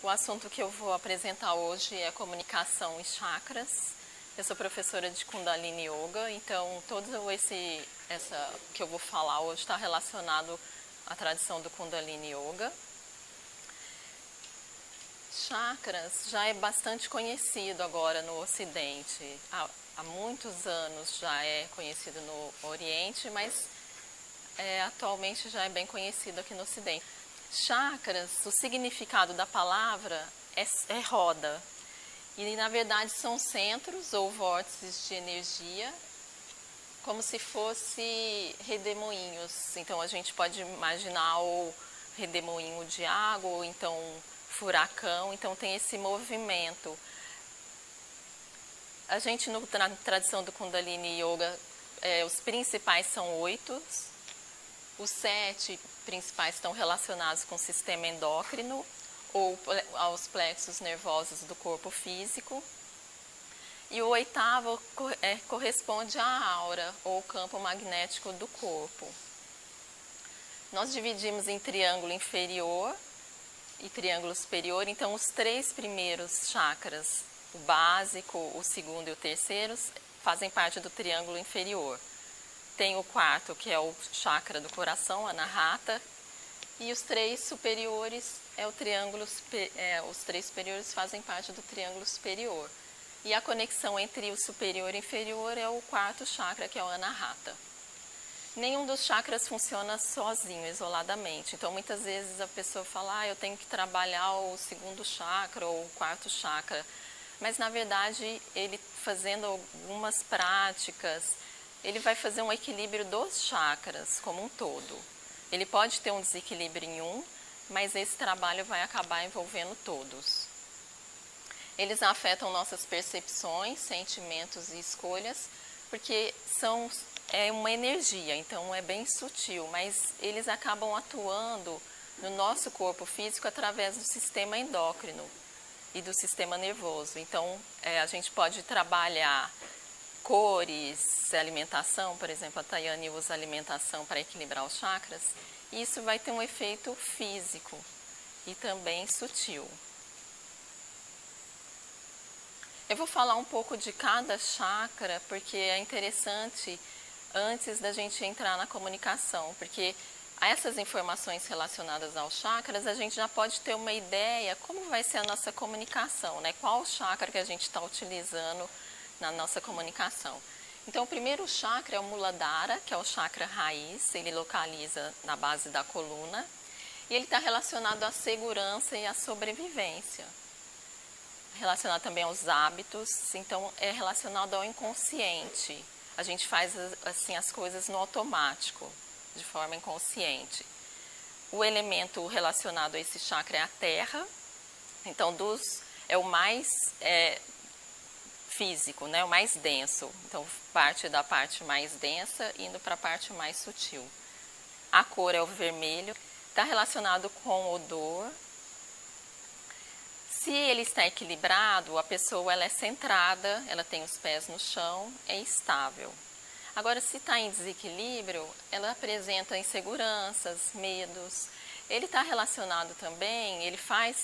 O assunto que eu vou apresentar hoje é comunicação e chakras. Eu sou professora de Kundalini Yoga, então todo essa que eu vou falar hoje está relacionado à tradição do Kundalini Yoga. Chakras já é bastante conhecido agora no Ocidente. Há muitos anos já é conhecido no Oriente, mas atualmente já é bem conhecido aqui no Ocidente. Chakras, o significado da palavra é roda. E na verdade são centros ou vórtices de energia, como se fosse redemoinhos. Então a gente pode imaginar o redemoinho de água, ou então furacão, então tem esse movimento. A gente, na tradição do Kundalini Yoga, os principais são 8, os 7 principais estão relacionados com o sistema endócrino, ou aos plexos nervosos do corpo físico. E o 8º corresponde à aura, ou campo magnético do corpo. Nós dividimos em triângulo inferior e triângulo superior, então os 3 primeiros chakras, o básico, o segundo e o terceiro, fazem parte do triângulo inferior. Tem o 4º, que é o chakra do coração, Anahata, e os 3 superiores os 3 superiores fazem parte do triângulo superior. E a conexão entre o superior e o inferior é o 4º chakra, que é o Anahata. Nenhum dos chakras funciona sozinho, isoladamente. Então, muitas vezes a pessoa fala, eu tenho que trabalhar o 2º chakra ou o 4º chakra. Mas, na verdade, ele fazendo algumas práticas, ele vai fazer um equilíbrio dos chakras como um todo. Ele pode ter um desequilíbrio em um, mas esse trabalho vai acabar envolvendo todos. Eles afetam nossas percepções, sentimentos e escolhas, porque é uma energia, então é bem sutil, mas eles acabam atuando no nosso corpo físico através do sistema endócrino e do sistema nervoso. Então, a gente pode trabalhar cores, alimentação, por exemplo, a Tayane usa alimentação para equilibrar os chakras, e isso vai ter um efeito físico e também sutil. Eu vou falar um pouco de cada chakra, porque é interessante antes da gente entrar na comunicação, porque essas informações relacionadas aos chakras, a gente já pode ter uma ideia como vai ser a nossa comunicação, né? Qual chakra que a gente está utilizando na nossa comunicação. Então, o primeiro chakra é o Muladhara, que é o chakra raiz, ele localiza na base da coluna, e ele está relacionado à segurança e à sobrevivência. Relacionado também aos hábitos, então é relacionado ao inconsciente. A gente faz assim as coisas no automático, de forma inconsciente. O elemento relacionado a esse chakra é a terra, então é o mais físico, né, o mais denso. Então, parte da parte mais densa indo para a parte mais sutil. A cor é o vermelho, está relacionado com odor. Se ele está equilibrado, a pessoa ela é centrada, ela tem os pés no chão, é estável. Agora, se está em desequilíbrio, ela apresenta inseguranças, medos. Ele está relacionado também, ele faz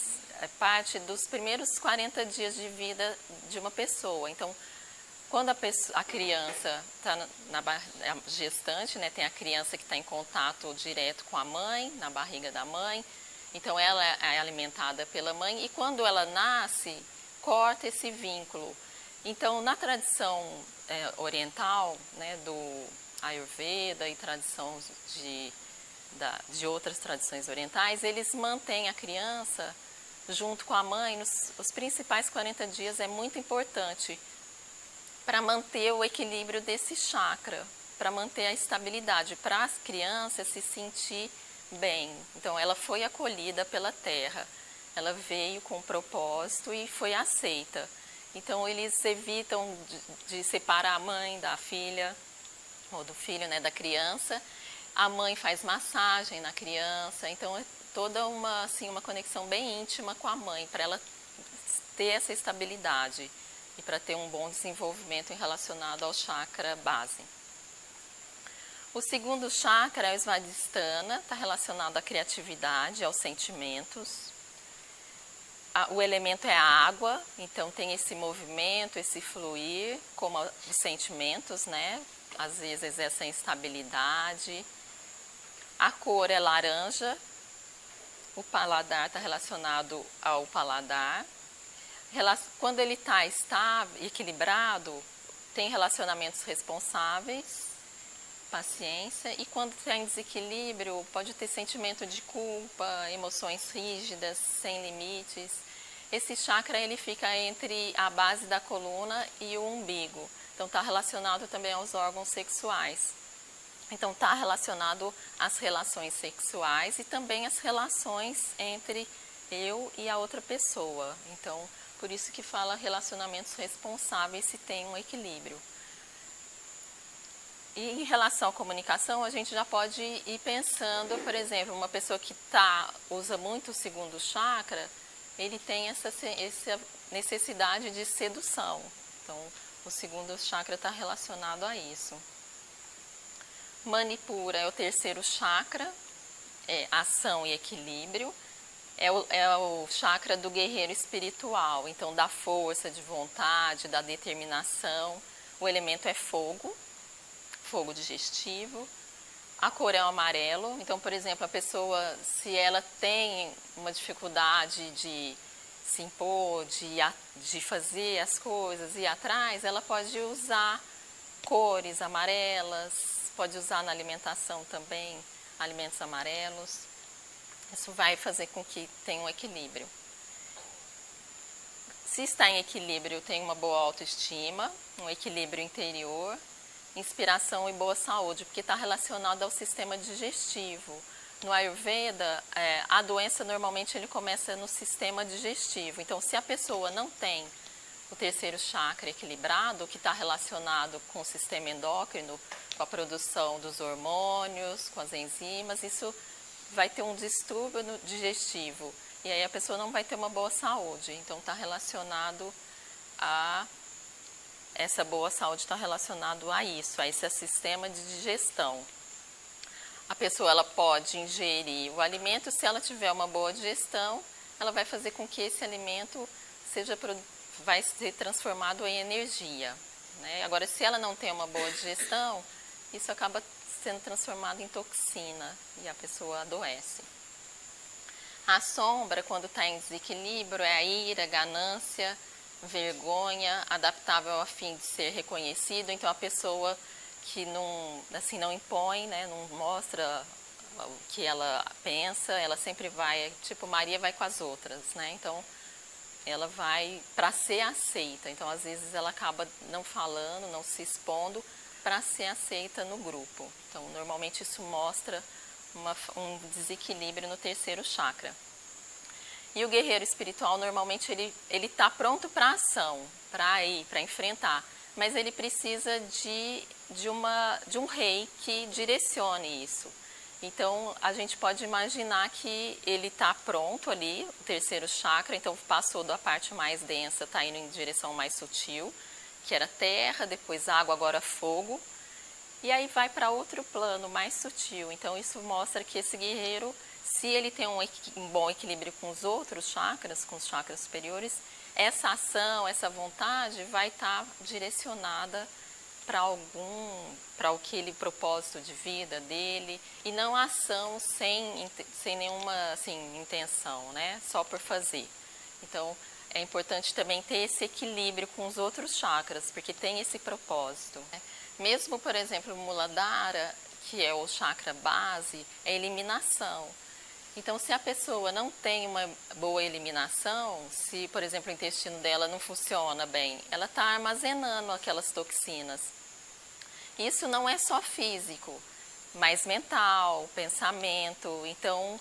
parte dos primeiros 40 dias de vida de uma pessoa. Então, quando a criança está na gestante, né, tem a criança que está em contato direto com a mãe, na barriga da mãe, então ela é alimentada pela mãe, e quando ela nasce, corta esse vínculo. Então, na tradição oriental, né, do Ayurveda e tradição de outras tradições orientais, eles mantêm a criança junto com a mãe os principais 40 dias. É muito importante para manter o equilíbrio desse chakra, para manter a estabilidade, para a criança se sentir bem. Então, ela foi acolhida pela terra, ela veio com propósito e foi aceita. Então, eles evitam de separar a mãe da filha, ou do filho, né, da criança. A mãe faz massagem na criança, então é toda uma conexão bem íntima com a mãe, para ela ter essa estabilidade e para ter um bom desenvolvimento relacionado ao chakra base. O segundo chakra é o Svadhisthana, está relacionado à criatividade, aos sentimentos. o elemento é a água, então tem esse movimento, esse fluir, como os sentimentos, né? Às vezes essa instabilidade. A cor é laranja, o paladar está relacionado ao paladar. Quando ele está estável, equilibrado, tem relacionamentos responsáveis, paciência, e quando está em desequilíbrio, pode ter sentimento de culpa, emoções rígidas, sem limites. Esse chakra ele fica entre a base da coluna e o umbigo, então está relacionado também aos órgãos sexuais. Então está relacionado às relações sexuais e também às relações entre eu e a outra pessoa. Então, por isso que fala relacionamentos responsáveis se tem um equilíbrio. E em relação à comunicação, a gente já pode ir pensando, por exemplo, uma pessoa que usa muito o segundo chakra, ele tem essa necessidade de sedução. Então, o segundo chakra está relacionado a isso. Manipura é o terceiro chakra, é ação e equilíbrio. É o chakra do guerreiro espiritual, então da força, de vontade, da determinação. O elemento é fogo, fogo digestivo. A cor é o amarelo, então, por exemplo, a pessoa, se ela tem uma dificuldade de se impor, de fazer as coisas, ir atrás, ela pode usar cores amarelas, pode usar na alimentação também, alimentos amarelos. Isso vai fazer com que tenha um equilíbrio. Se está em equilíbrio, tem uma boa autoestima, um equilíbrio interior, inspiração e boa saúde, porque está relacionado ao sistema digestivo. No Ayurveda, a doença normalmente ele começa no sistema digestivo. Então, se a pessoa não tem o terceiro chakra equilibrado, que está relacionado com o sistema endócrino, com a produção dos hormônios, com as enzimas, isso vai ter um distúrbio digestivo e aí a pessoa não vai ter uma boa saúde. Então está relacionado a essa boa saúde, está relacionado a isso, a esse sistema de digestão. A pessoa ela pode ingerir o alimento, se ela tiver uma boa digestão, ela vai fazer com que esse alimento vai ser transformado em energia, né? Agora, se ela não tem uma boa digestão, isso acaba sendo transformado em toxina e a pessoa adoece. A sombra, quando está em desequilíbrio, é a ira, ganância, vergonha, adaptável a fim de ser reconhecido. Então, a pessoa que não impõe, né, não mostra o que ela pensa, ela sempre vai, tipo Maria vai com as outras, né? Então, ela vai para ser aceita. Então, às vezes, ela acaba não falando, não se expondo, para ser aceita no grupo. Então, normalmente isso mostra um desequilíbrio no terceiro chakra. E o guerreiro espiritual, normalmente, ele está pronto para a ação, para ir, para enfrentar. Mas ele precisa de um rei que direcione isso. Então, a gente pode imaginar que ele está pronto ali, o terceiro chakra, então passou da parte mais densa, está indo em direção mais sutil, que era terra, depois água, agora fogo, e aí vai para outro plano mais sutil. Então isso mostra que esse guerreiro, se ele tem um bom equilíbrio com os outros chakras, com os chakras superiores, essa ação, essa vontade vai estar direcionada para aquele propósito de vida dele, e não ação sem nenhuma intenção, né? Só por fazer. Então, é importante também ter esse equilíbrio com os outros chakras, porque tem esse propósito, né? Mesmo, por exemplo, o Muladhara, que é o chakra base, é eliminação. Então, se a pessoa não tem uma boa eliminação, se, por exemplo, o intestino dela não funciona bem, ela está armazenando aquelas toxinas. Isso não é só físico, mas mental, pensamento. Então,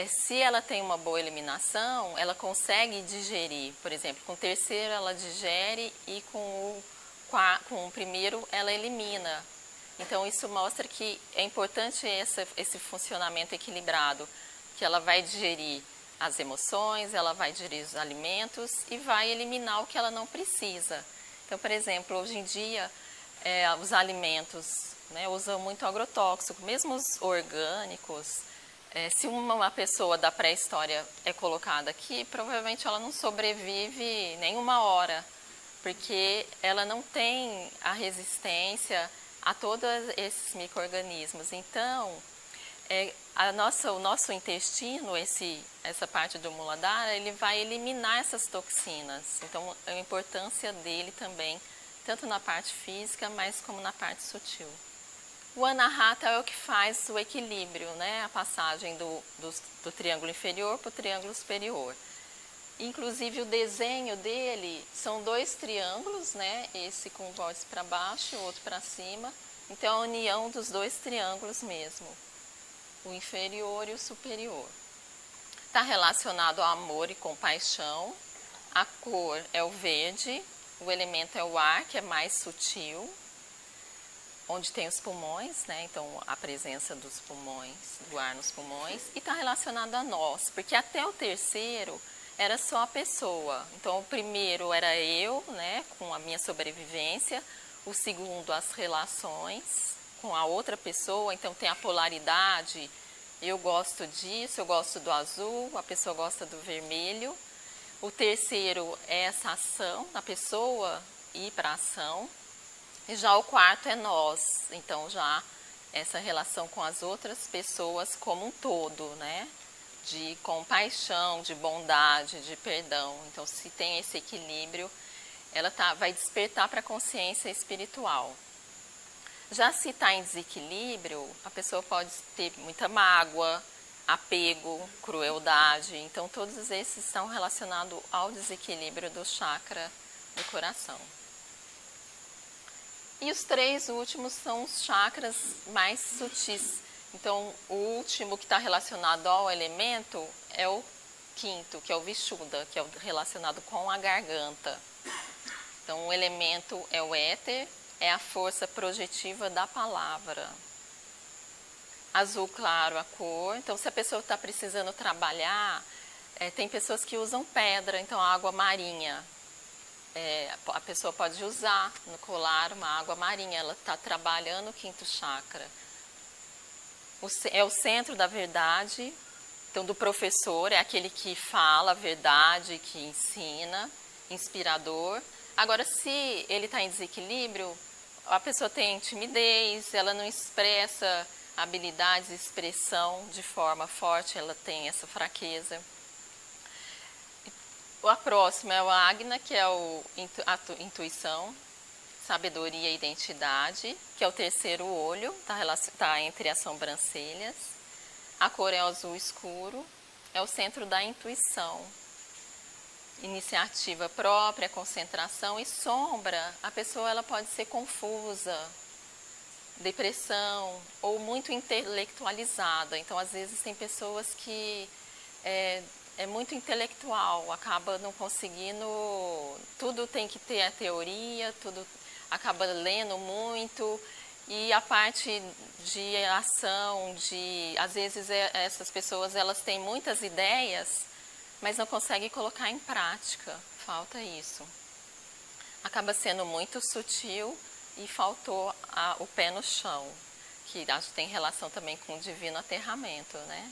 se ela tem uma boa eliminação, ela consegue digerir. Por exemplo, com o terceiro ela digere e com o primeiro ela elimina. Então, isso mostra que é importante esse funcionamento equilibrado, que ela vai digerir as emoções, ela vai digerir os alimentos e vai eliminar o que ela não precisa. Então, por exemplo, hoje em dia, os alimentos, né, usam muito agrotóxico, mesmo os orgânicos, Se uma pessoa da pré-história é colocada aqui, provavelmente ela não sobrevive nem uma hora, porque ela não tem a resistência a todos esses micro-organismos. Então, o nosso intestino, essa parte do Muladhara, ele vai eliminar essas toxinas. Então, a importância dele também, tanto na parte física, mas como na parte sutil. O Anahata é o que faz o equilíbrio, né? A passagem do triângulo inferior para o triângulo superior. Inclusive, o desenho dele são 2 triângulos, né? Esse com o vórtice para baixo e o outro para cima. Então, a união dos 2 triângulos mesmo, o inferior e o superior. Está relacionado ao amor e compaixão. A cor é o verde, o elemento é o ar, que é mais sutil, onde tem os pulmões, né? Então, a presença dos pulmões, do ar nos pulmões. E está relacionado a nós, porque até o terceiro era só a pessoa. Então, o primeiro era eu, né, com a minha sobrevivência. O segundo, as relações com a outra pessoa. Então, tem a polaridade. Eu gosto disso, eu gosto do azul, a pessoa gosta do vermelho. O terceiro é essa ação, a pessoa ir para a ação. E já o quarto é nós. Então, já essa relação com as outras pessoas como um todo, né? De compaixão, de bondade, de perdão. Então, se tem esse equilíbrio, ela vai despertar para a consciência espiritual. Já se está em desequilíbrio, a pessoa pode ter muita mágoa, apego, crueldade. Então, todos esses estão relacionados ao desequilíbrio do chakra do coração. E os 3 últimos são os chakras mais sutis. Então, o último que está relacionado ao elemento é o 5º, que é o Vishuddha, que é relacionado com a garganta. Então, o elemento é o éter, é a força projetiva da palavra. Azul claro a cor. Então, se a pessoa está precisando trabalhar, tem pessoas que usam pedra, então a água marinha. A pessoa pode usar no colar uma água marinha, ela está trabalhando o 5º chakra. É o centro da verdade, então do professor, é aquele que fala a verdade, que ensina, inspirador. Agora, se ele está em desequilíbrio, a pessoa tem timidez, ela não expressa habilidades de expressão de forma forte, ela tem essa fraqueza. A próxima é o Agna, que é a intuição, sabedoria e identidade, que é o terceiro olho, está entre as sobrancelhas. A cor é azul escuro, é o centro da intuição. Iniciativa própria, concentração e sombra. A pessoa ela pode ser confusa, depressão ou muito intelectualizada. Então, às vezes, tem pessoas que é muito intelectual, acaba não conseguindo, tudo tem que ter a teoria, tudo acaba lendo muito, e a parte de ação, às vezes essas pessoas elas têm muitas ideias, mas não conseguem colocar em prática, falta isso. Acaba sendo muito sutil e faltou o pé no chão, que acho que tem relação também com o divino aterramento, né?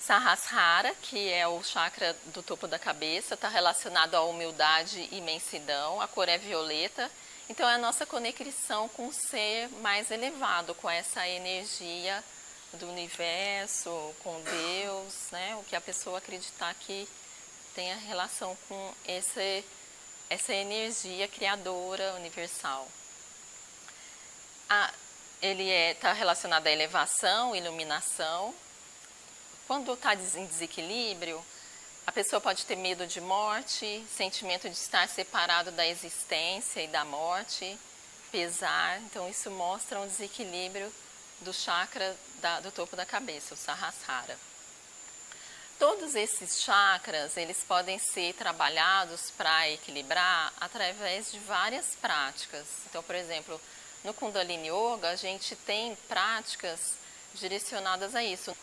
Sahasrara, que é o chakra do topo da cabeça, está relacionado à humildade e imensidão, a cor é violeta, então é a nossa conexão com o ser mais elevado, com essa energia do universo, com Deus, né? O que a pessoa acreditar que tem a relação com essa energia criadora universal. Ele está relacionado à elevação, iluminação. Quando está em desequilíbrio, a pessoa pode ter medo de morte, sentimento de estar separado da existência e da morte, pesar. Então, isso mostra um desequilíbrio do chakra do topo da cabeça, o Sahasrara. Todos esses chakras, eles podem ser trabalhados para equilibrar através de várias práticas. Então, por exemplo, no Kundalini Yoga, a gente tem práticas direcionadas a isso.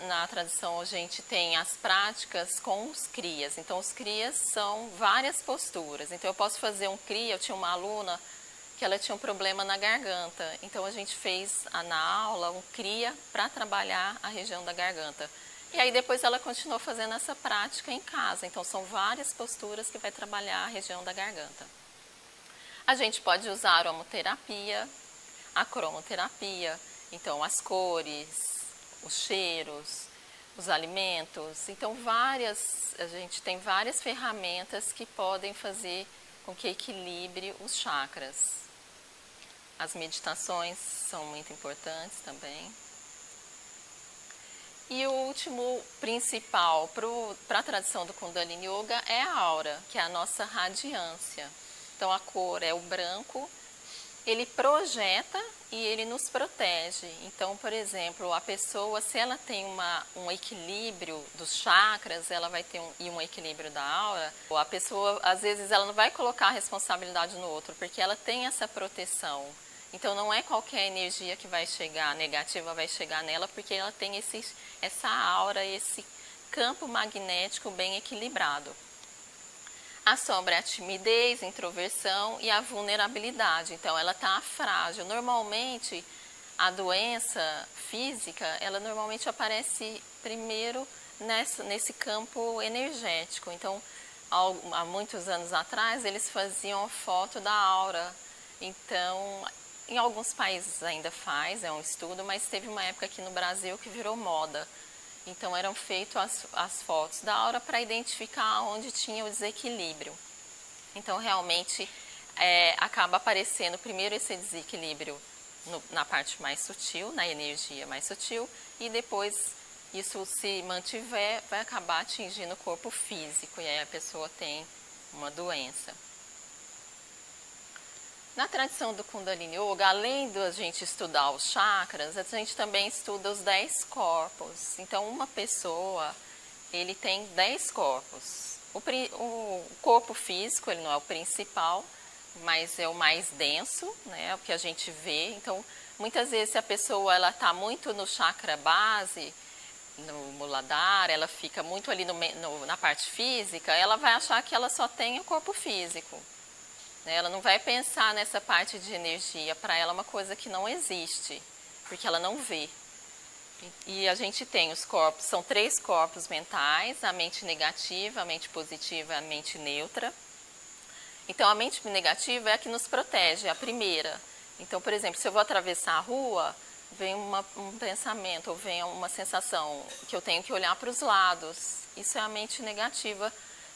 Na tradição, a gente tem as práticas com os kriyas. Então, os kriyas são várias posturas. Então, eu posso fazer um kriya. Eu tinha uma aluna porque ela tinha um problema na garganta. Então a gente fez na aula um CRIA para trabalhar a região da garganta. E aí depois ela continuou fazendo essa prática em casa. Então são várias posturas que vai trabalhar a região da garganta. A gente pode usar a aromaterapia, a cromoterapia, então as cores, os cheiros, os alimentos. Então a gente tem várias ferramentas que podem fazer com que equilibre os chakras. As meditações são muito importantes também. E o último principal para a tradição do Kundalini Yoga é a aura, que é a nossa radiância. Então a cor é o branco, ele projeta e ele nos protege. Então, por exemplo, a pessoa, se ela tem um equilíbrio dos chakras, ela vai ter um equilíbrio da aura. A pessoa, às vezes, ela não vai colocar a responsabilidade no outro, porque ela tem essa proteção. Então, não é qualquer energia que vai chegar, negativa, vai chegar nela, porque ela tem essa aura, esse campo magnético bem equilibrado. A sombra é a timidez, a introversão e a vulnerabilidade. Então, ela está frágil. Normalmente, a doença física, ela normalmente aparece primeiro nesse campo energético. Então, há muitos anos atrás, eles faziam foto da aura. Então, em alguns países ainda faz, é um estudo, mas teve uma época aqui no Brasil que virou moda. Então, eram feitas as fotos da aura para identificar onde tinha o desequilíbrio. Então, realmente, acaba aparecendo primeiro esse desequilíbrio na parte mais sutil, na energia mais sutil, e depois, isso se mantiver, vai acabar atingindo o corpo físico, e aí a pessoa tem uma doença. Na tradição do Kundalini Yoga, além de a gente estudar os chakras, a gente também estuda os 10 corpos. Então, uma pessoa, ele tem 10 corpos. O corpo físico, ele não é o principal, mas é o mais denso, né? É o que a gente vê. Então, muitas vezes, se a pessoa está muito no chakra base, no Muladhara, ela fica muito ali na parte física, ela vai achar que ela só tem o corpo físico. Ela não vai pensar nessa parte de energia, para ela é uma coisa que não existe, porque ela não vê. E a gente tem os corpos, são 3 corpos mentais, a mente negativa, a mente positiva e a mente neutra. Então a mente negativa é a que nos protege, é a primeira. Então, por exemplo, se eu vou atravessar a rua, vem um pensamento, ou vem uma sensação que eu tenho que olhar para os lados. Isso é a mente negativa,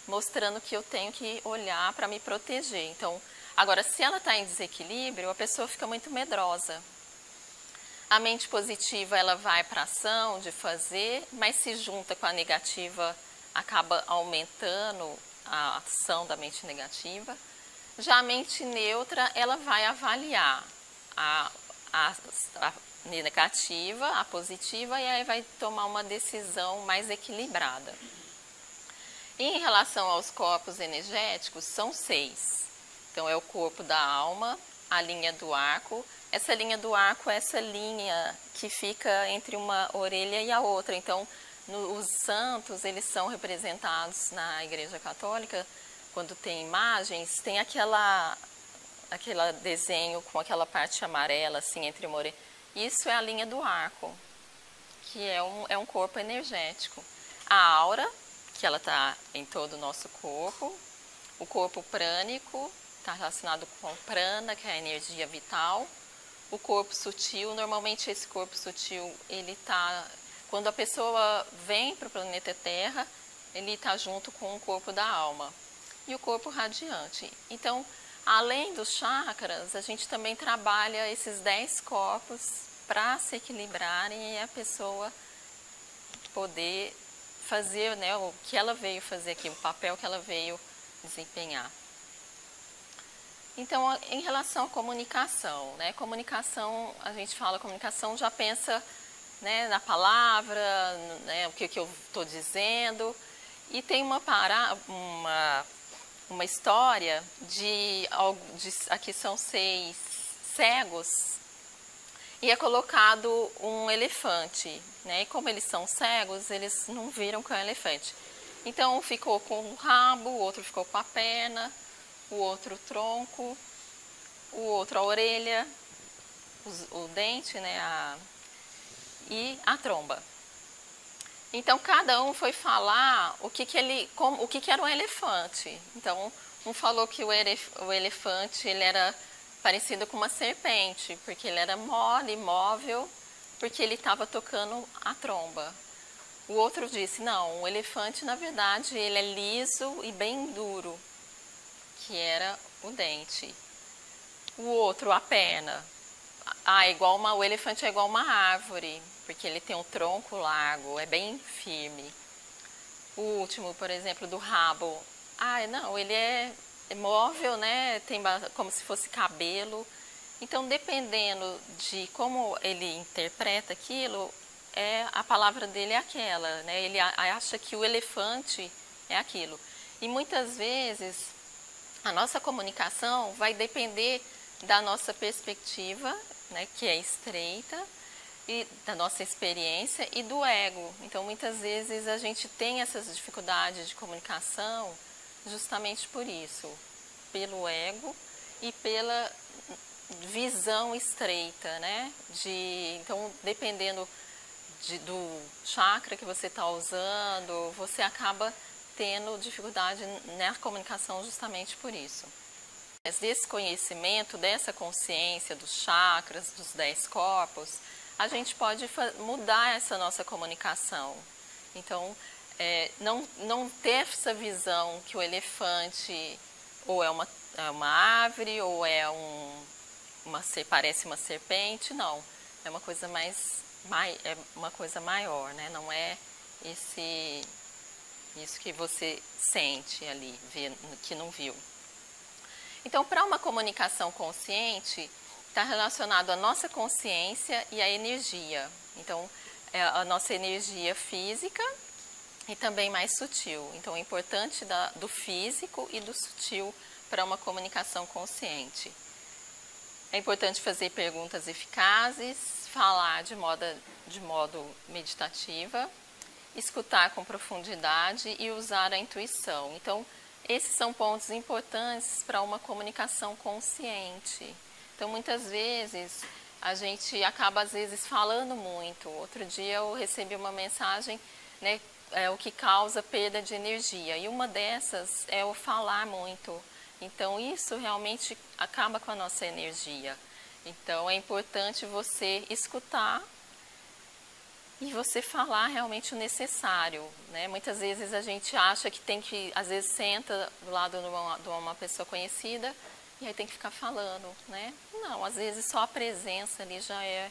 mostrando que eu tenho que olhar para me proteger. Então, agora, se ela está em desequilíbrio, a pessoa fica muito medrosa. A mente positiva, ela vai para a ação de fazer, mas se junta com a negativa, acaba aumentando a ação da mente negativa. Já a mente neutra, ela vai avaliar a negativa, a positiva, e aí vai tomar uma decisão mais equilibrada. Em relação aos corpos energéticos, são 6. Então, é o corpo da alma, a linha do arco. Essa linha do arco é essa linha que fica entre uma orelha e a outra. Então, os santos, eles são representados na Igreja Católica, quando tem imagens, tem aquele desenho com aquela parte amarela, assim, entre uma orelha. Isso é a linha do arco, que é um corpo energético. A aura, que ela está em todo o nosso corpo. O corpo prânico está relacionado com o prana, que é a energia vital. O corpo sutil, normalmente esse corpo sutil, ele está, quando a pessoa vem para o planeta Terra, ele está junto com o corpo da alma. E o corpo radiante. Então, além dos chakras, a gente também trabalha esses 10 corpos para se equilibrarem e a pessoa poder fazer, né, o que ela veio fazer aqui, o papel que ela veio desempenhar. Então, em relação à comunicação, né, comunicação, a gente fala comunicação, já pensa, né, na palavra, né, o que eu estou dizendo, e tem uma história aqui são 6 cegos, e é colocado um elefante, né? E como eles são cegos, eles não viram que é um elefante. Então, um ficou com o rabo, o outro ficou com a perna, o outro o tronco, o outro a orelha, o dente, né, e a tromba. Então, cada um foi falar o que era um elefante. Então, um falou que o elefante ele era parecido com uma serpente, porque ele era mole, imóvel, porque ele estava tocando a tromba. O outro disse, não, o elefante, na verdade, ele é liso e bem duro, que era o dente. O outro, a perna. O elefante é igual uma árvore, porque ele tem um tronco largo, é bem firme. O último, por exemplo, do rabo. Não, ele é móvel, né? Tem como se fosse cabelo. Então, dependendo de como ele interpreta aquilo, a palavra dele é aquela, né? Ele acha que o elefante é aquilo. E muitas vezes a nossa comunicação vai depender da nossa perspectiva, né, que é estreita, e da nossa experiência e do ego. Então, muitas vezes a gente tem essas dificuldades de comunicação justamente por isso, pelo ego e pela visão estreita, né? Então, dependendo do chakra que você está usando, você acaba tendo dificuldade na comunicação justamente por isso. Desse conhecimento, dessa consciência dos chakras, dos 10 corpos, a gente pode mudar essa nossa comunicação. Então, não ter essa visão que o elefante ou é uma árvore ou parece uma serpente, não. É uma coisa é uma coisa maior, né? Não é isso que você sente ali, que não viu. Então, para uma comunicação consciente, está relacionado à nossa consciência e à energia. Então, é a nossa energia física e também mais sutil. Então, é importante do físico e do sutil para uma comunicação consciente. É importante fazer perguntas eficazes, falar de modo meditativa, escutar com profundidade e usar a intuição. Então, esses são pontos importantes para uma comunicação consciente. Então, muitas vezes, a gente acaba, às vezes, falando muito. Outro dia eu recebi uma mensagem, né, o que causa perda de energia. E uma dessas é o falar muito. Então, isso realmente acaba com a nossa energia. Então, é importante você escutar e você falar realmente o necessário, né? Muitas vezes a gente acha que às vezes senta do lado de uma pessoa conhecida e aí tem que ficar falando, né? Não, às vezes só a presença ali já é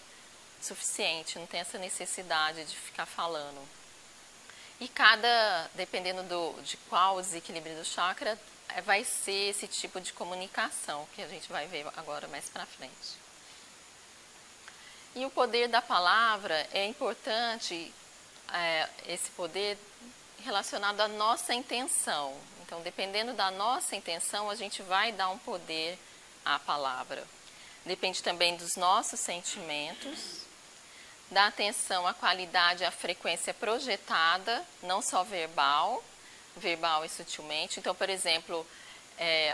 suficiente, não tem essa necessidade de ficar falando. E dependendo de qual desequilíbrio do chakra, vai ser esse tipo de comunicação que a gente vai ver agora mais pra frente. E o poder da palavra é importante, esse poder relacionado à nossa intenção. Então, dependendo da nossa intenção, a gente vai dar um poder à palavra. Depende também dos nossos sentimentos, da atenção à qualidade e à frequência projetada, não só verbal e sutilmente. Então, por exemplo,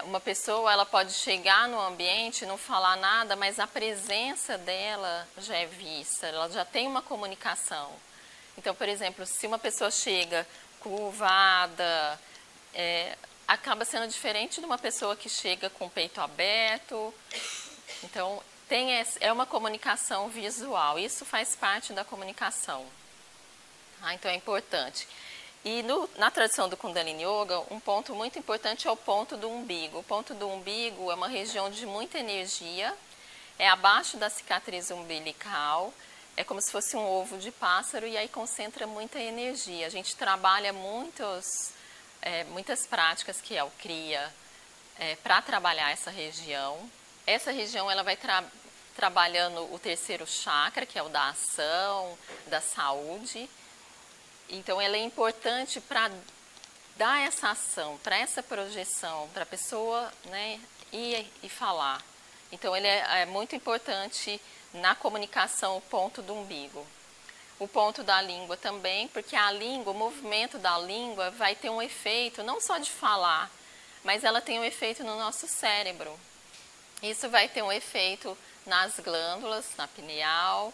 uma pessoa ela pode chegar no ambiente, não falar nada, mas a presença dela já é vista, ela já tem uma comunicação. Então, por exemplo, se uma pessoa chega curvada, acaba sendo diferente de uma pessoa que chega com o peito aberto. Então, é uma comunicação visual, isso faz parte da comunicação. Então, é importante. E na tradição do Kundalini Yoga, um ponto muito importante é o ponto do umbigo. O ponto do umbigo é uma região de muita energia, é abaixo da cicatriz umbilical, é como se fosse um ovo de pássaro e aí concentra muita energia. A gente trabalha muitas práticas, que é o Kriya, para trabalhar essa região. Essa região ela vai trabalhando o terceiro chakra, que é o da ação, da saúde. Então, ela é importante para dar essa ação, para essa projeção, para a pessoa, né, ir e falar. Então, ele é muito importante na comunicação, o ponto do umbigo. O ponto da língua também, porque o movimento da língua vai ter um efeito, não só de falar, mas ela tem um efeito no nosso cérebro. Isso vai ter um efeito nas glândulas, na pineal,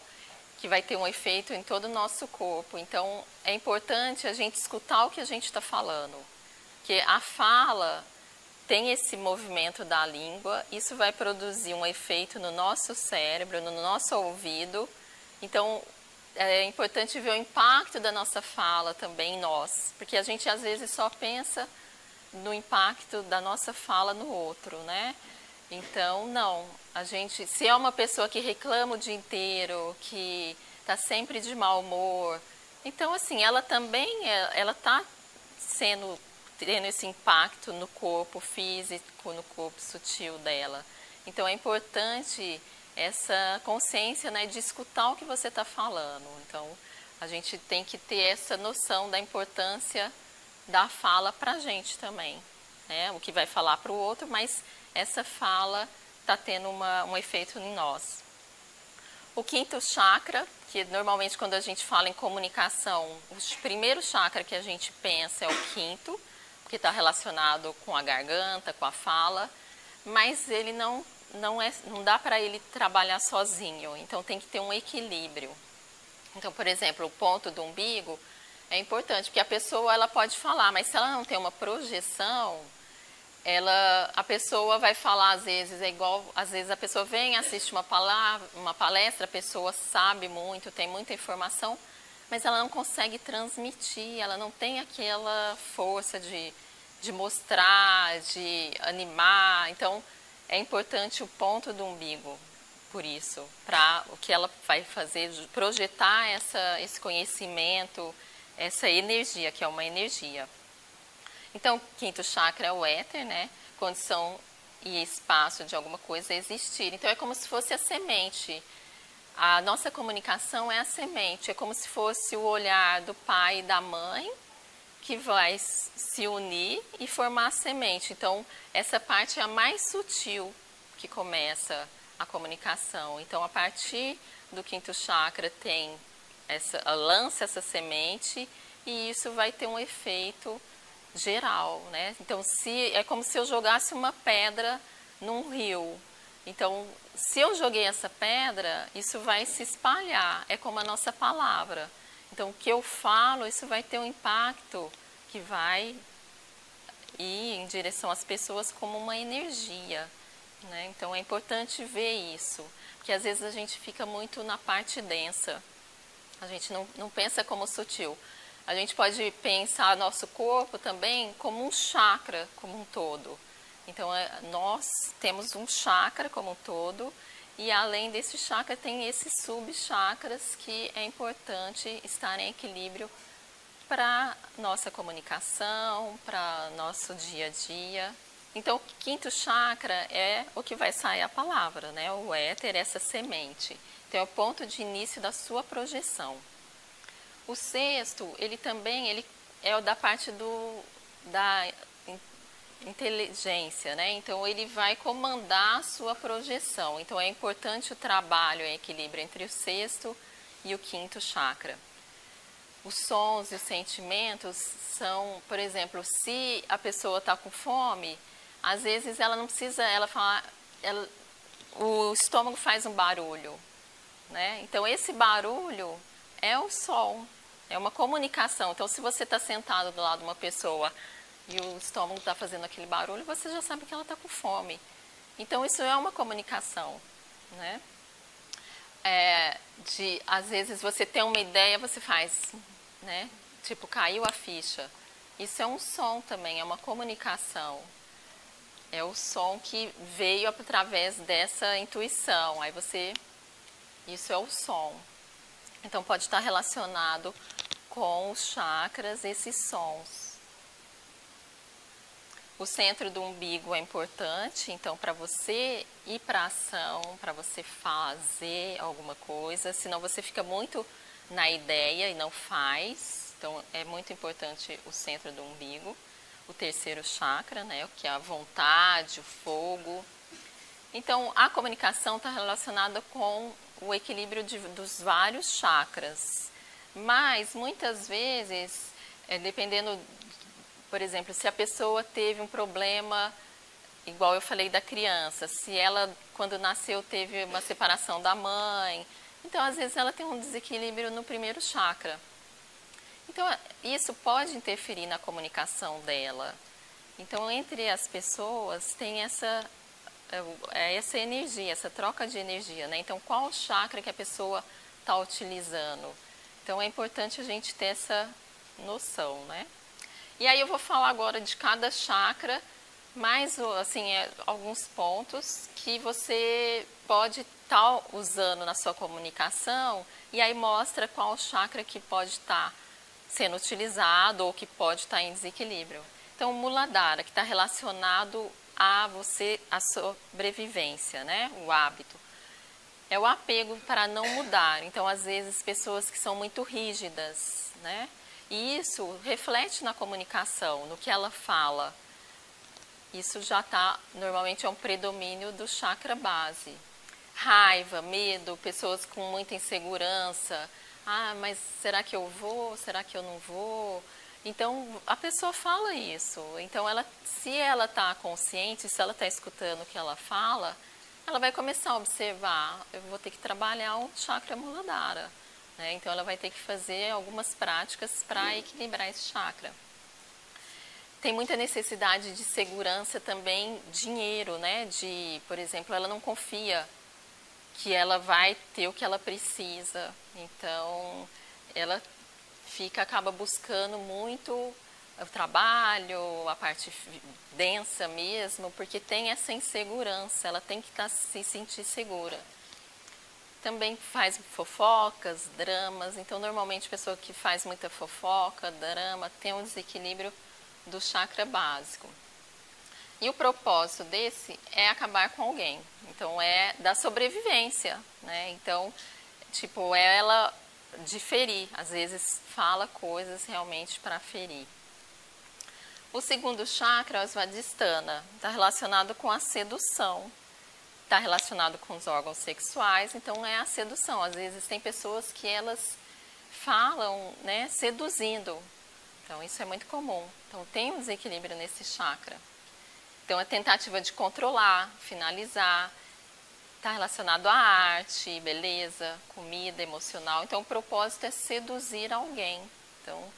que vai ter um efeito em todo o nosso corpo. Então, é importante a gente escutar o que a gente está falando, porque a fala tem esse movimento da língua, isso vai produzir um efeito no nosso cérebro, no nosso ouvido. Então, é importante ver o impacto da nossa fala também em nós, porque a gente às vezes só pensa no impacto da nossa fala no outro, né? Então, não. A gente, se é uma pessoa que reclama o dia inteiro, que está sempre de mau humor, então, assim, ela também, ela está tendo esse impacto no corpo físico, no corpo sutil dela. Então, é importante essa consciência, né, de escutar o que você está falando. Então, a gente tem que ter essa noção da importância da fala para a gente também, né? O que vai falar para o outro, mas essa fala está tendo um efeito em nós. O quinto chakra, que normalmente quando a gente fala em comunicação, o primeiro chakra que a gente pensa é o quinto, que está relacionado com a garganta, com a fala, mas ele não dá para ele trabalhar sozinho, então tem que ter um equilíbrio. Então, por exemplo, o ponto do umbigo é importante, porque a pessoa ela pode falar, mas se ela não tem uma projeção, a pessoa vai falar às vezes, é igual, às vezes a pessoa vem, assiste uma palestra, a pessoa sabe muito, tem muita informação, mas ela não consegue transmitir, ela não tem aquela força de mostrar, de animar. Então, é importante o ponto do umbigo, por isso, para o que ela vai fazer, projetar esse conhecimento, essa energia, que é uma energia. Então, o quinto chakra é o éter, né? Condição e espaço de alguma coisa existir. Então, é como se fosse a semente. A nossa comunicação é a semente, é como se fosse o olhar do pai e da mãe que vai se unir e formar a semente. Então, essa parte é a mais sutil que começa a comunicação. Então, a partir do quinto chakra lança essa semente e isso vai ter um efeito geral, né? Então, é como se eu jogasse uma pedra num rio. Então, se eu joguei essa pedra, isso vai se espalhar, é como a nossa palavra. Então, o que eu falo, isso vai ter um impacto que vai ir em direção às pessoas como uma energia, né? Então, é importante ver isso, porque às vezes a gente fica muito na parte densa, a gente não pensa como sutil. A gente pode pensar nosso corpo também como um chakra, como um todo. Então, nós temos um chakra como um todo e além desse chakra tem esses subchakras que é importante estar em equilíbrio para nossa comunicação, para nosso dia a dia. Então, o quinto chakra é o que vai sair a palavra, né? O éter, essa semente. Então, é o ponto de início da sua projeção. O sexto, ele é o da parte da inteligência, né? Então, ele vai comandar a sua projeção. Então, é importante o trabalho em equilíbrio entre o sexto e o quinto chakra. Os sons e os sentimentos são, por exemplo, se a pessoa está com fome, às vezes ela não precisa, o estômago faz um barulho, né? Então, esse barulho é o som, é uma comunicação. Então, se você está sentado do lado de uma pessoa e o estômago está fazendo aquele barulho, você já sabe que ela está com fome. Então, isso é uma comunicação, né? Às vezes, você tem uma ideia, você faz, né? Tipo, caiu a ficha. Isso é um som também, é uma comunicação. É o som que veio através dessa intuição. Isso é o som. Então, pode estar relacionado com os chakras, esses sons. O centro do umbigo é importante, então, para você ir para a ação, para você fazer alguma coisa, senão você fica muito na ideia e não faz. Então, é muito importante o centro do umbigo. O terceiro chakra, né, que é a vontade, o fogo. Então, a comunicação está relacionada com o equilíbrio dos vários chakras. Mas, muitas vezes, dependendo, por exemplo, se a pessoa teve um problema igual eu falei da criança, se ela, quando nasceu, teve uma separação da mãe, então às vezes ela tem um desequilíbrio no primeiro chakra. Então isso pode interferir na comunicação dela. Então entre as pessoas tem essa energia, essa troca de energia, né? Então qual chakra que a pessoa está utilizando? Então é importante a gente ter essa noção, né? E aí eu vou falar agora de cada chakra, mais assim, alguns pontos que você pode estar usando na sua comunicação, e aí mostra qual chakra que pode estar sendo utilizado ou que pode estar em desequilíbrio. Então, o Muladhara, que está relacionado a você, a sobrevivência, né? O hábito. É o apego para não mudar. Então, às vezes, pessoas que são muito rígidas, né? E isso reflete na comunicação, no que ela fala. Isso já está, normalmente é um predomínio do chakra base. Raiva, medo, pessoas com muita insegurança. Ah, mas será que eu vou? Será que eu não vou? Então, a pessoa fala isso. Então, se ela está consciente, se ela está escutando o que ela fala, ela vai começar a observar, eu vou ter que trabalhar o chakra Muladhara, né? Então, ela vai ter que fazer algumas práticas para equilibrar esse chakra. Tem muita necessidade de segurança também, dinheiro, né? Por exemplo, ela não confia que ela vai ter o que ela precisa. Então, ela acaba buscando muito o trabalho, a parte densa mesmo, porque tem essa insegurança, ela tem que se sentir segura. Também faz fofocas, dramas, então normalmente a pessoa que faz muita fofoca, drama, tem um desequilíbrio do chakra básico. E o propósito desse é acabar com alguém, então é da sobrevivência, né? Então, tipo, ela de ferir, às vezes fala coisas realmente para ferir. O segundo chakra, o Svadhisthana, está relacionado com a sedução, está relacionado com os órgãos sexuais, então é a sedução. Às vezes tem pessoas que elas falam, né, seduzindo, então isso é muito comum. Então tem um desequilíbrio nesse chakra. Então é tentativa de controlar, finalizar, está relacionado à arte, beleza, comida, emocional. Então o propósito é seduzir alguém. Então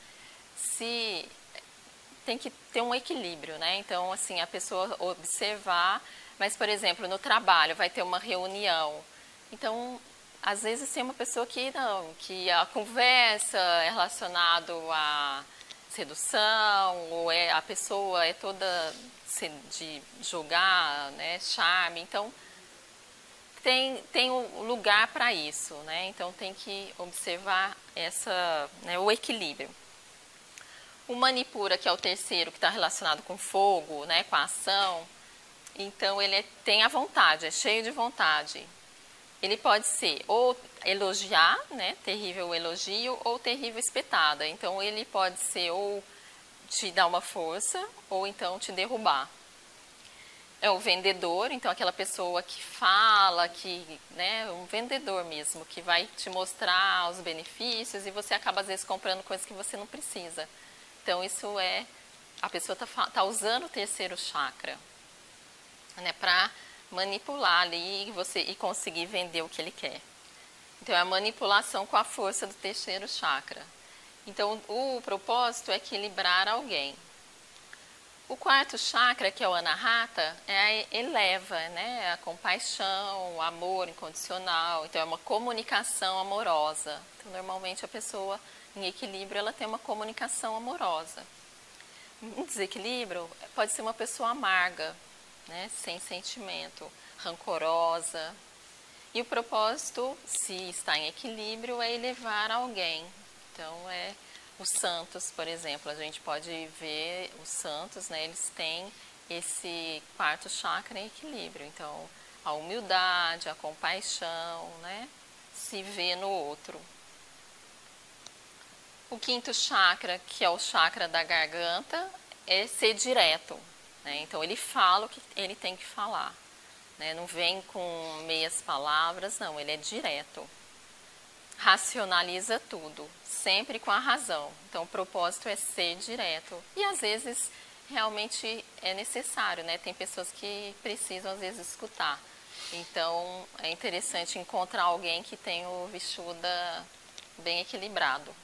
tem que ter um equilíbrio, né? Então, assim, a pessoa observar, mas, por exemplo, no trabalho vai ter uma reunião. Então, às vezes tem uma pessoa que não, que a conversa é relacionado à sedução, ou a pessoa é toda de jogar, né, charme. Então, tem um lugar para isso, né? Então, tem que observar o equilíbrio. O Manipura, que é o terceiro, que está relacionado com fogo, né, com a ação, então ele tem a vontade, é cheio de vontade. Ele pode ser ou elogiar, né, terrível elogio, ou terrível espetada. Então ele pode ser ou te dar uma força, ou então te derrubar. É o vendedor, então aquela pessoa que fala, né, um vendedor mesmo, que vai te mostrar os benefícios e você acaba às vezes comprando coisas que você não precisa. Então, isso a pessoa está usando o terceiro chakra, né, para manipular ali e conseguir vender o que ele quer. Então, é a manipulação com a força do terceiro chakra. Então, o propósito é equilibrar alguém. O quarto chakra, que é o Anahata, eleva, né, a compaixão, o amor incondicional. Então, é uma comunicação amorosa. Então, normalmente, a pessoa em equilíbrio, ela tem uma comunicação amorosa. Um desequilíbrio pode ser uma pessoa amarga, né, sem sentimento, rancorosa. E o propósito, se está em equilíbrio, é elevar alguém. Então, os santos, por exemplo, a gente pode ver os santos, né, eles têm esse quarto chakra em equilíbrio. Então, a humildade, a compaixão, né, se vê no outro. O quinto chakra, que é o chakra da garganta, é ser direto, né? Então, ele fala o que ele tem que falar, né? Não vem com meias palavras, não, ele é direto. Racionaliza tudo, sempre com a razão. Então, o propósito é ser direto. E, às vezes, realmente é necessário, né? Tem pessoas que precisam, às vezes, escutar. Então, é interessante encontrar alguém que tem o Vishuddha bem equilibrado.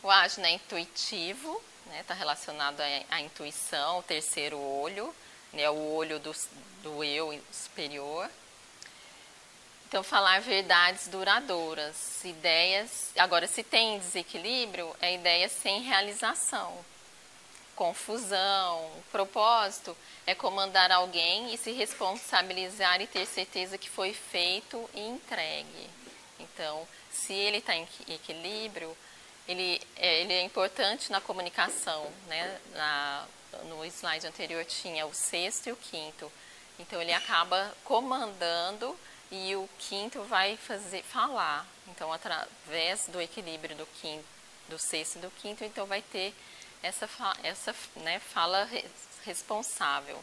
O Ajna é intuitivo, né? Está relacionado à intuição, o terceiro olho, né? O olho do eu superior. Então, falar verdades duradouras, ideias... Agora, se tem desequilíbrio, é ideia sem realização. Confusão, o propósito é comandar alguém e se responsabilizar e ter certeza que foi feito e entregue. Então, se ele está em equilíbrio, ele é importante na comunicação, né? No slide anterior tinha o sexto e o quinto. Então, ele acaba comandando e o quinto vai falar. Então, através do equilíbrio do sexto e do quinto, então vai ter essa né, fala responsável.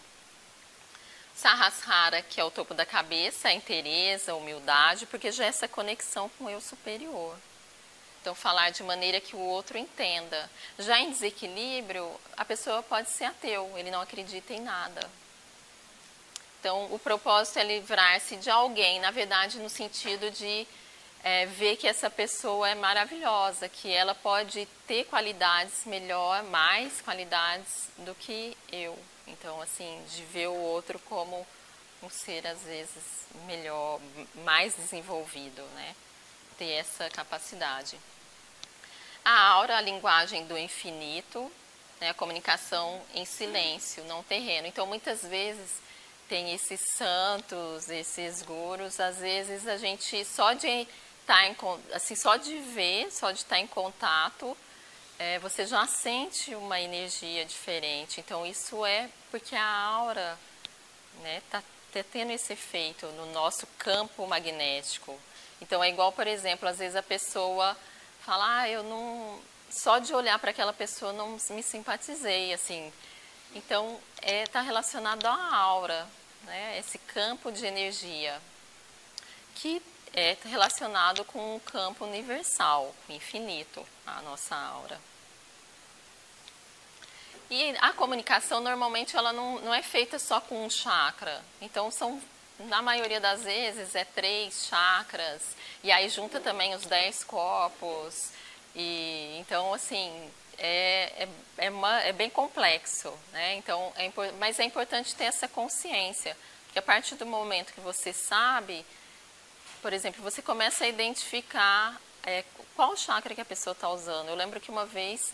Sahasrara, que é o topo da cabeça, a inteireza, a humildade, porque já é essa conexão com o eu superior. Então, falar de maneira que o outro entenda. Já em desequilíbrio, a pessoa pode ser ateu, ele não acredita em nada. Então, o propósito é livrar-se de alguém, na verdade, no sentido de ver que essa pessoa é maravilhosa, que ela pode ter qualidades mais qualidades do que eu. Então, assim, de ver o outro como um ser, às vezes, melhor, mais desenvolvido, né? Ter essa capacidade. A aura, a linguagem do infinito, né? A comunicação em silêncio, não terreno. Então, muitas vezes, tem esses santos, esses gurus, às vezes a gente só de ver, só de estar em contato, você já sente uma energia diferente. Então, isso é porque a aura está tendo esse efeito no nosso campo magnético. Então, é igual, por exemplo, às vezes a pessoa fala, eu não... Só de olhar para aquela pessoa não me simpatizei, assim. Então, está relacionado à aura, né? Esse campo de energia que é relacionado com o campo universal, infinito, a nossa aura. E a comunicação, normalmente, ela não é feita só com um chakra. Então, na maioria das vezes, 3 chakras, e aí junta também os 10 corpos. E, então, assim, é bem complexo, né? Então, mas é importante ter essa consciência, porque a partir do momento que você sabe... Por exemplo, você começa a identificar qual chakra que a pessoa está usando. Eu lembro que uma vez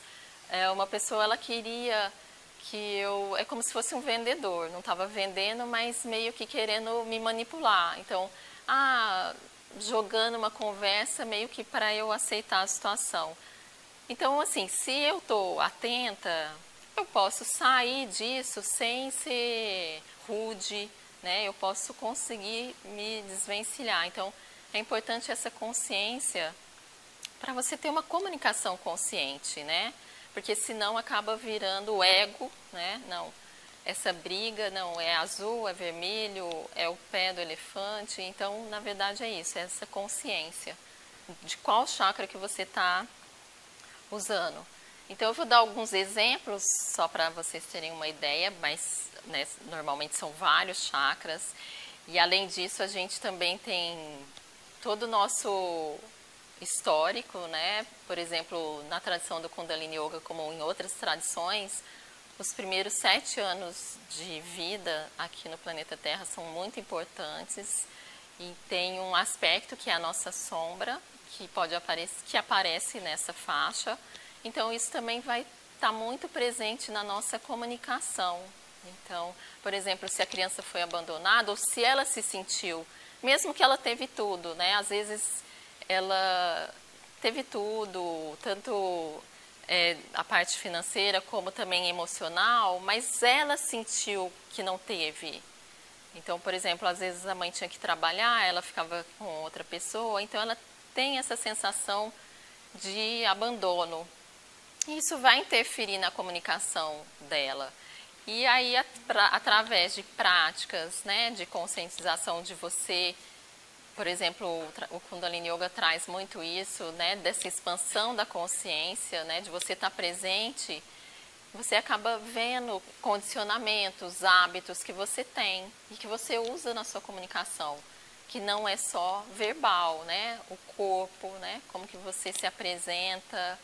uma pessoa ela queria que eu... É como se fosse um vendedor. Não estava vendendo, mas meio que querendo me manipular. Então, jogando uma conversa meio que para eu aceitar a situação. Então, assim, se eu estou atenta, eu posso sair disso sem ser rude, né? Eu posso conseguir me desvencilhar. Então, é importante essa consciência para você ter uma comunicação consciente, né? Porque senão acaba virando o ego, né? Não, essa briga não é azul, é vermelho, é o pé do elefante. Então, na verdade, é isso, é essa consciência de qual chakra que você está usando. Então, eu vou dar alguns exemplos só para vocês terem uma ideia, mas né, normalmente são vários chakras. E, além disso, a gente também tem todo o nosso histórico, né? Por exemplo, na tradição do Kundalini Yoga, como em outras tradições, os primeiros 7 anos de vida aqui no planeta Terra são muito importantes. E tem um aspecto que é a nossa sombra, que aparece nessa faixa. Então, isso também vai estar muito presente na nossa comunicação. Então, por exemplo, se a criança foi abandonada ou se ela se sentiu, mesmo que ela teve tudo, né? Às vezes ela teve tudo, tanto a parte financeira como também emocional, mas ela sentiu que não teve. Então, por exemplo, às vezes a mãe tinha que trabalhar, ela ficava com outra pessoa, então ela tem essa sensação de abandono. Isso vai interferir na comunicação dela. E aí, através de práticas, né, de conscientização de você, por exemplo, o Kundalini Yoga traz muito isso, né, dessa expansão da consciência, né, de você estar presente você acaba vendo condicionamentos, hábitos que você tem e que você usa na sua comunicação, que não é só verbal, né? O corpo, né? Como que você se apresenta,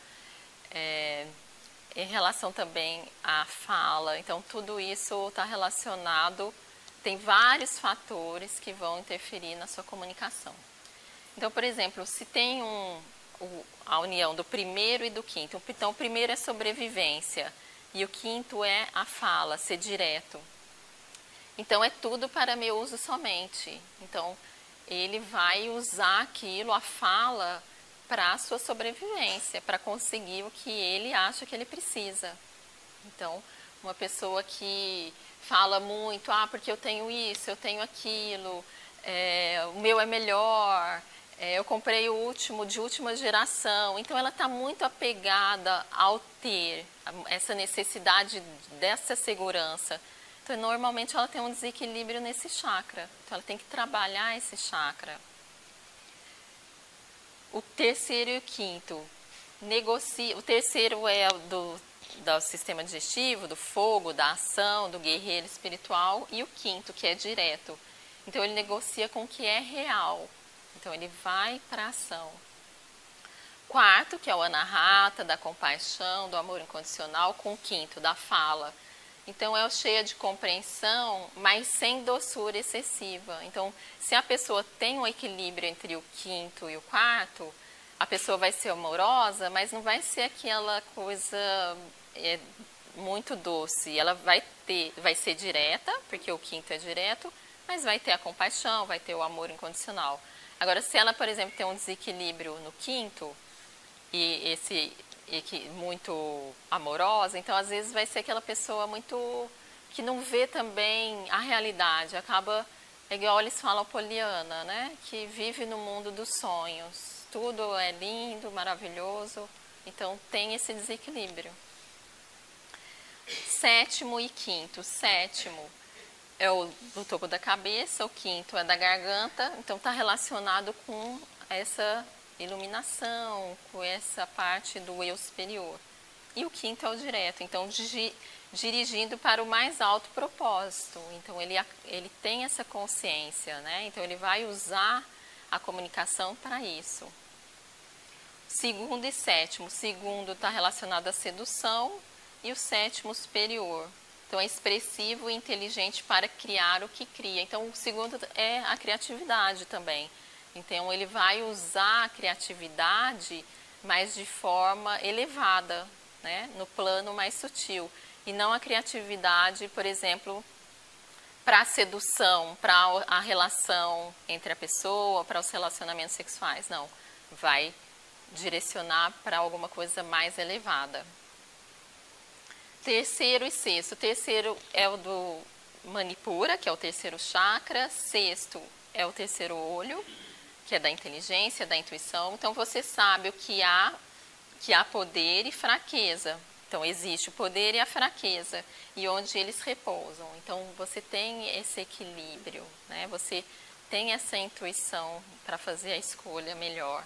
em relação também à fala. Então, tudo isso está relacionado, tem vários fatores que vão interferir na sua comunicação. Então, por exemplo, se tem a união do primeiro e do quinto, então o primeiro é sobrevivência e o quinto é a fala, ser direto. Então, é tudo para meu uso somente. Então, ele vai usar aquilo, a fala, para a sua sobrevivência, para conseguir o que ele acha que ele precisa. Então, uma pessoa que fala muito, porque eu tenho isso, eu tenho aquilo, o meu é melhor, eu comprei o último, de última geração. Então, ela está muito apegada ao ter, essa necessidade dessa segurança. Então, normalmente, ela tem um desequilíbrio nesse chakra. Então, ela tem que trabalhar esse chakra. O terceiro e o quinto. O terceiro é do sistema digestivo, do fogo, da ação, do guerreiro espiritual. E o quinto, que é direto. Então, ele negocia com o que é real. Então, ele vai para a ação. Quarto, que é o anahata, da compaixão, do amor incondicional, com o quinto, da fala. Então, é o cheia de compreensão, mas sem doçura excessiva. Então, se a pessoa tem um equilíbrio entre o quinto e o quarto, a pessoa vai ser amorosa, mas não vai ser aquela coisa muito doce. Ela vai ser direta, porque o quinto é direto, mas vai ter a compaixão, vai ter o amor incondicional. Agora, se ela, por exemplo, tem um desequilíbrio no quinto, e muito amorosa, então às vezes vai ser aquela pessoa muito que não vê também a realidade, acaba, igual eles falam, poliana, né? Que vive no mundo dos sonhos, tudo é lindo, maravilhoso, então tem esse desequilíbrio. Sétimo e quinto. Sétimo é o do topo da cabeça, o quinto é da garganta, então está relacionado com essa iluminação, com essa parte do eu superior. E o quinto é o direto, então dirigindo para o mais alto propósito. Então ele tem essa consciência, né? Então ele vai usar a comunicação para isso. Segundo e sétimo. O segundo está relacionado à sedução e o sétimo superior. Então é expressivo e inteligente para criar o que cria. Então o segundo é a criatividade também. Então, ele vai usar a criatividade, mas de forma elevada, né? No plano mais sutil. E não a criatividade, por exemplo, para a sedução, para a relação entre a pessoa, para os relacionamentos sexuais. Não, vai direcionar para alguma coisa mais elevada. Terceiro e sexto. O terceiro é o do Manipura, que é o terceiro chakra. Sexto é o terceiro olho, que é da inteligência, da intuição. Então, você sabe o que há poder e fraqueza. Então, existe o poder e a fraqueza, e onde eles repousam. Então, você tem esse equilíbrio, né? Você tem essa intuição para fazer a escolha melhor.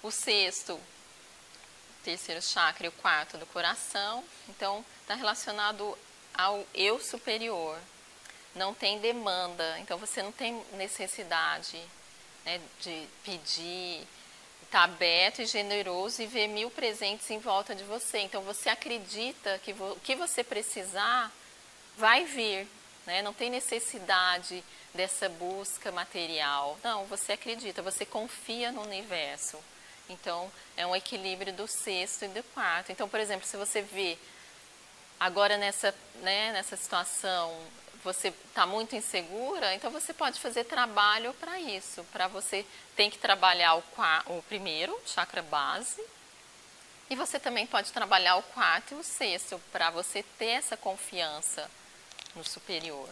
O sexto, terceiro chakra, e o quarto do coração. Então, está relacionado ao eu superior. Não tem demanda, então você não tem necessidade, né, de pedir, está aberto e generoso e ver 1000 presentes em volta de você. Então, você acredita que o que você precisar vai vir, né? Não tem necessidade dessa busca material. Não, você acredita, você confia no universo. Então, é um equilíbrio do sexto e do quarto. Então, por exemplo, se você vê agora nessa situação, você está muito insegura, então você pode fazer trabalho para isso. Para você tem que trabalhar o primeiro, chakra base, e você também pode trabalhar o quarto e o sexto, para você ter essa confiança no superior.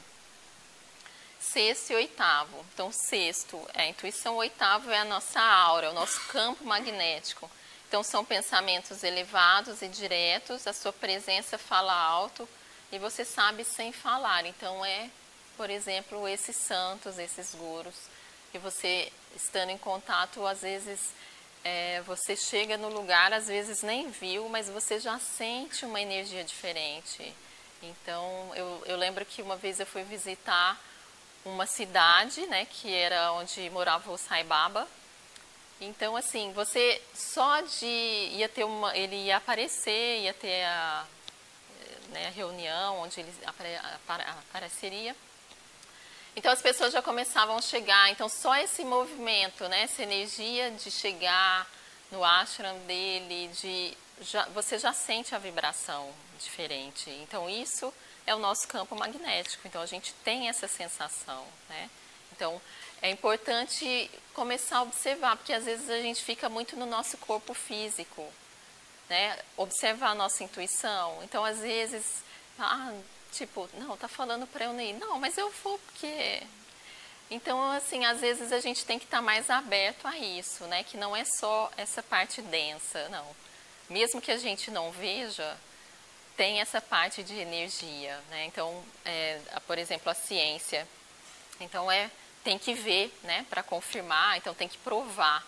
Sexto e oitavo. Então, sexto é a intuição, oitavo é a nossa aura, o nosso campo magnético. Então, são pensamentos elevados e diretos, a sua presença fala alto, e você sabe sem falar. Então, por exemplo, esses santos, esses gurus, que você, estando em contato, às vezes você chega no lugar, às vezes nem viu, mas você já sente uma energia diferente. Então, eu lembro que uma vez eu fui visitar uma cidade, né, que era onde morava o Sai Baba. Então, assim, você só de ele ia aparecer, ia ter a reunião onde ele apareceria. Então as pessoas já começavam a chegar, então só esse movimento, né, essa energia de chegar no ashram dele, você já sente a vibração diferente. Então isso é o nosso campo magnético, então a gente tem essa sensação, né? Então é importante começar a observar, porque às vezes a gente fica muito no nosso corpo físico, né? Observar a nossa intuição. Então às vezes, tipo, não, tá falando para eu não ir. Não, mas eu vou porque... Então, assim, às vezes a gente tem que estar mais aberto a isso, né? Que não é só essa parte densa, não. Mesmo que a gente não veja, tem essa parte de energia, né? Então, por exemplo, a ciência. Então, tem que ver, né? Para confirmar, então tem que provar.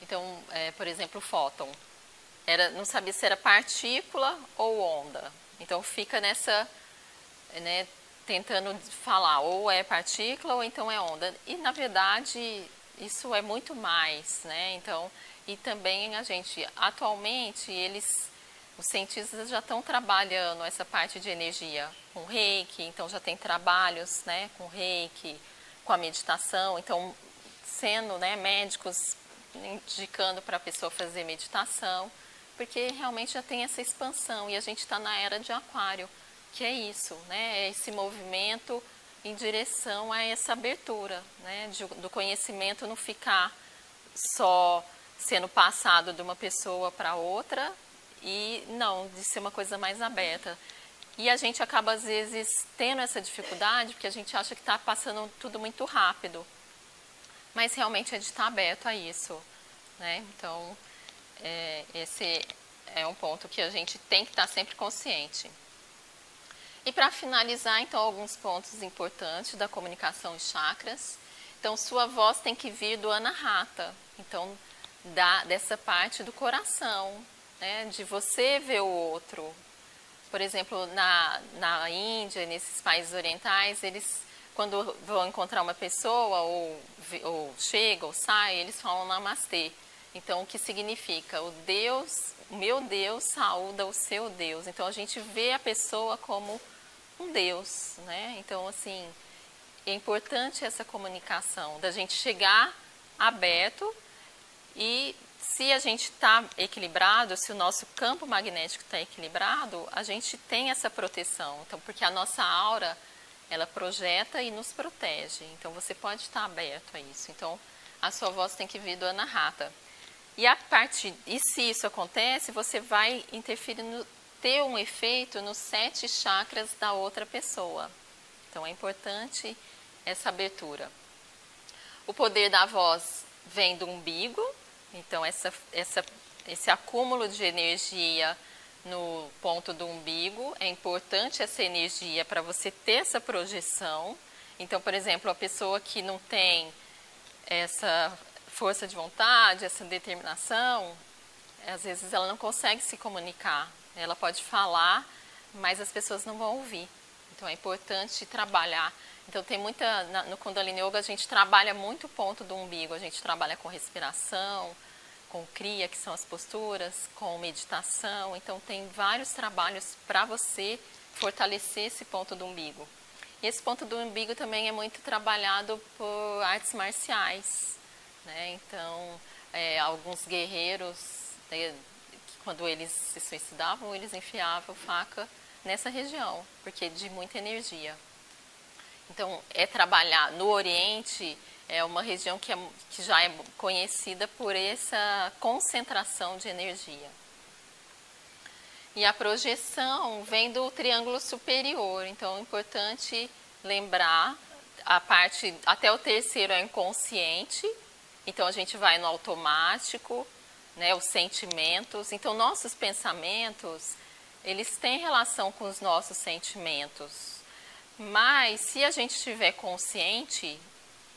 Então, por exemplo, o fóton. Não sabia se era partícula ou onda. Então, fica nessa... né, tentando falar ou é partícula ou então é onda. E, na verdade, isso é muito mais, né? Então, e também atualmente, os cientistas já estão trabalhando essa parte de energia com reiki, então já tem trabalhos, né, com reiki, com a meditação, então, sendo, né, médicos indicando para a pessoa fazer meditação, porque realmente já tem essa expansão e a gente está na era de Aquário, que é isso, né? É esse movimento em direção a essa abertura, né? Do conhecimento não ficar só sendo passado de uma pessoa para outra e não, de ser uma coisa mais aberta. E a gente acaba, às vezes, tendo essa dificuldade porque a gente acha que está passando tudo muito rápido. Mas realmente é de estar aberto a isso, né? Então, esse é um ponto que a gente tem que estar sempre consciente. E para finalizar, então, alguns pontos importantes da comunicação e chakras. Então, sua voz tem que vir do Anahata, então, dessa parte do coração, né, de você ver o outro. Por exemplo, na Índia, nesses países orientais, eles, quando vão encontrar uma pessoa, ou chega, ou sai, eles falam Namastê. Então, o que significa? O meu Deus saúda o seu Deus. Então, a gente vê a pessoa como um Deus, né? Então, assim, é importante essa comunicação, da gente chegar aberto e se a gente está equilibrado, se o nosso campo magnético está equilibrado, a gente tem essa proteção. Então, porque a nossa aura, ela projeta e nos protege. Então, você pode estar aberto a isso. Então, a sua voz tem que vir do Anahata. E se isso acontece, você vai interferir ter um efeito nos 7 chakras da outra pessoa. Então, é importante essa abertura. O poder da voz vem do umbigo. Então, esse acúmulo de energia no ponto do umbigo, é importante essa energia para você ter essa projeção. Então, por exemplo, a pessoa que não tem essa força de vontade, essa determinação, às vezes ela não consegue se comunicar. Ela pode falar, mas as pessoas não vão ouvir. Então é importante trabalhar. Então tem no Kundalini Yoga a gente trabalha muito o ponto do umbigo. A gente trabalha com respiração, com Kriya, que são as posturas, com meditação. Então tem vários trabalhos para você fortalecer esse ponto do umbigo. E esse ponto do umbigo também é muito trabalhado por artes marciais, né? Então alguns guerreiros, quando eles se suicidavam, eles enfiavam faca nessa região, porque é de muita energia. Então, trabalhar no Oriente, é uma região que já é conhecida por essa concentração de energia. E a projeção vem do triângulo superior, então é importante lembrar, até o terceiro é inconsciente, então a gente vai no automático, né, os sentimentos. Então, nossos pensamentos, eles têm relação com os nossos sentimentos. Mas, se a gente estiver consciente,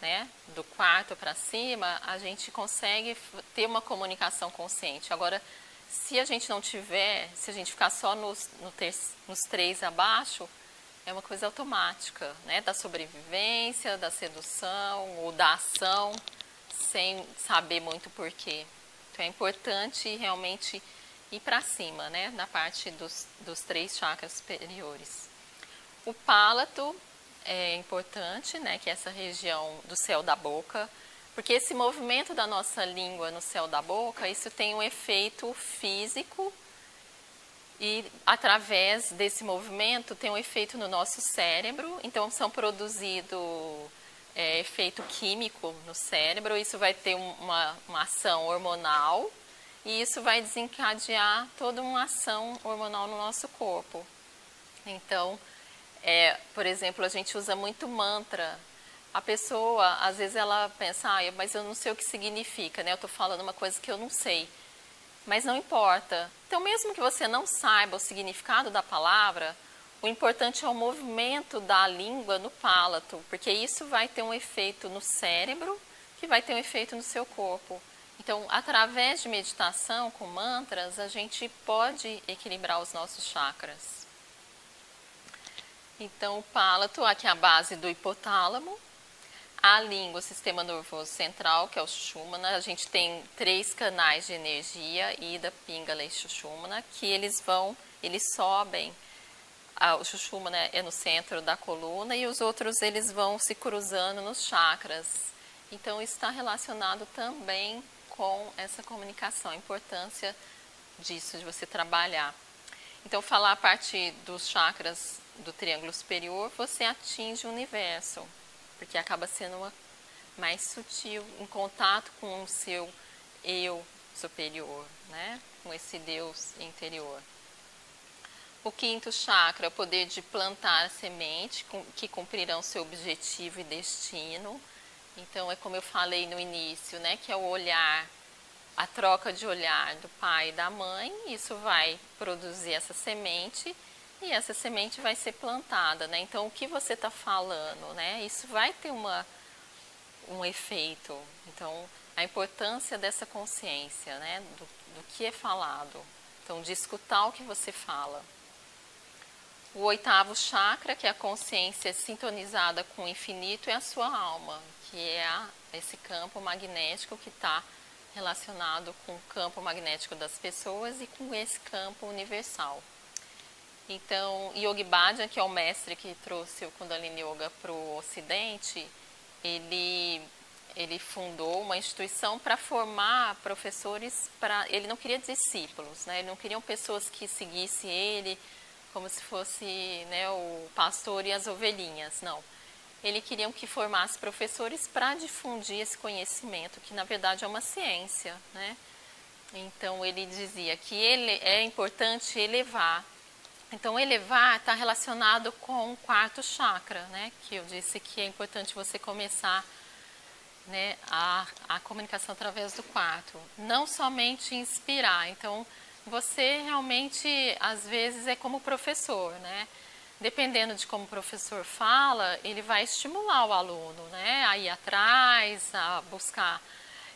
né, do quarto para cima, a gente consegue ter uma comunicação consciente. Agora, se a gente não tiver, se a gente ficar só nos 3 abaixo, é uma coisa automática, né, da sobrevivência, da sedução ou da ação, sem saber muito porquê. Então é importante realmente ir para cima, né, na parte dos 3 chakras superiores. O palato é importante, né, que é essa região do céu da boca, porque esse movimento da nossa língua no céu da boca, isso tem um efeito físico e através desse movimento tem um efeito no nosso cérebro, então são produzidos efeito químico no cérebro, isso vai ter uma ação hormonal e isso vai desencadear toda uma ação hormonal no nosso corpo. Então, por exemplo, a gente usa muito mantra. A pessoa, às vezes ela pensa, mas eu não sei o que significa, né? Eu estou falando uma coisa que eu não sei. Mas não importa. Então, mesmo que você não saiba o significado da palavra, o importante é o movimento da língua no palato, porque isso vai ter um efeito no cérebro, que vai ter um efeito no seu corpo. Então, através de meditação com mantras, a gente pode equilibrar os nossos chakras. Então, o palato, aqui é a base do hipotálamo. A língua, o sistema nervoso central, que é o Sushumna. A gente tem 3 canais de energia, Ida, Pingala e Sushumna, que eles sobem. O Sushumna é no centro da coluna e os outros eles vão se cruzando nos chakras. Então, isso está relacionado também com essa comunicação, a importância disso, de você trabalhar. Então, falar a partir dos chakras do triângulo superior, você atinge o universo, porque acaba sendo mais sutil, em contato com o seu eu superior, né? Com esse Deus interior. O 5º chakra é o poder de plantar a semente, que cumprirão seu objetivo e destino. Então, é como eu falei no início, né? Que é o olhar, a troca de olhar do pai e da mãe, isso vai produzir essa semente e essa semente vai ser plantada, né? Então, o que você está falando, né? Isso vai ter um efeito. Então, a importância dessa consciência, né? Do que é falado. Então, de escutar o que você fala. O 8º chakra, que é a consciência sintonizada com o infinito, é a sua alma, que é esse campo magnético que está relacionado com o campo magnético das pessoas e com esse campo universal. Então, Yogi Bhajan, que é o mestre que trouxe o Kundalini Yoga para o Ocidente, ele fundou uma instituição para formar professores, ele não queria discípulos, né? Ele não queria pessoas que seguissem ele como se fosse, né, o pastor e as ovelhinhas, não. Ele queria que formasse professores para difundir esse conhecimento, que na verdade é uma ciência, né? Então, ele dizia que é importante elevar. Então, elevar está relacionado com o 4º chakra, né? Que eu disse que é importante você começar, né, a comunicação através do 4. Não somente inspirar. Então, você realmente, às vezes, é como professor, né? Dependendo de como o professor fala, ele vai estimular o aluno, né? A ir atrás, a buscar.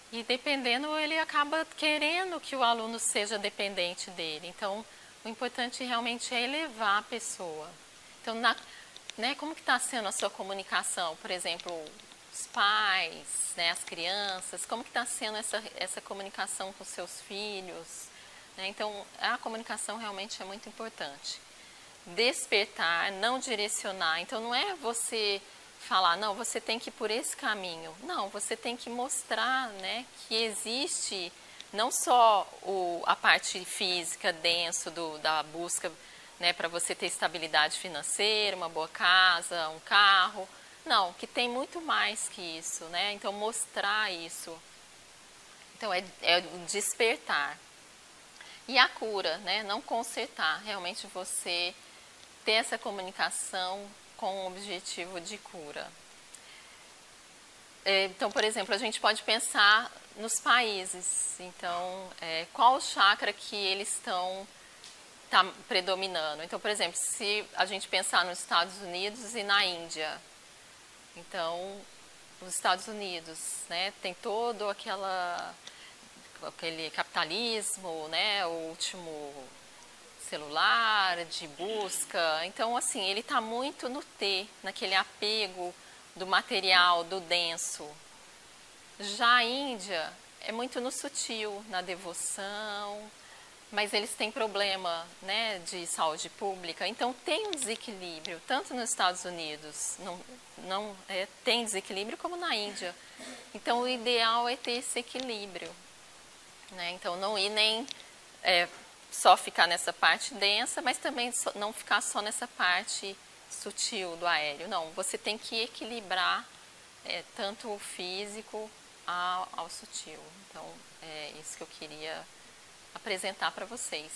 E dependendo, ele acaba querendo que o aluno seja dependente dele. Então, o importante realmente é elevar a pessoa. Então, né, como que está sendo a sua comunicação? Por exemplo, os pais, né, as crianças, como que está sendo essa comunicação com seus filhos? Né? Então, a comunicação realmente é muito importante. Despertar, não direcionar. Então, não é você falar, não, você tem que ir por esse caminho. Não, você tem que mostrar, né, que existe não só a parte física, denso da busca, né, para você ter estabilidade financeira, uma boa casa, um carro. Não, que tem muito mais que isso, né? Então, mostrar isso. Então, é o despertar. E a cura, né? Não consertar. Realmente você ter essa comunicação com o objetivo de cura. Então, por exemplo, a gente pode pensar nos países. Então, qual o chakra que eles tá predominando? Então, por exemplo, se a gente pensar nos Estados Unidos e na Índia, então os Estados Unidos, né, tem todo aquele capitalismo, né, o último celular, de busca. Então, assim, ele está muito no ter, naquele apego do material, do denso. Já a Índia é muito no sutil, na devoção, mas eles têm problema, né, de saúde pública. Então, tem um desequilíbrio, tanto nos Estados Unidos, tem desequilíbrio, como na Índia. Então, o ideal é ter esse equilíbrio, né? Então, não ir nem só ficar nessa parte densa, mas também não ficar só nessa parte sutil do aéreo. Não, você tem que equilibrar tanto o físico ao sutil. Então, é isso que eu queria apresentar para vocês.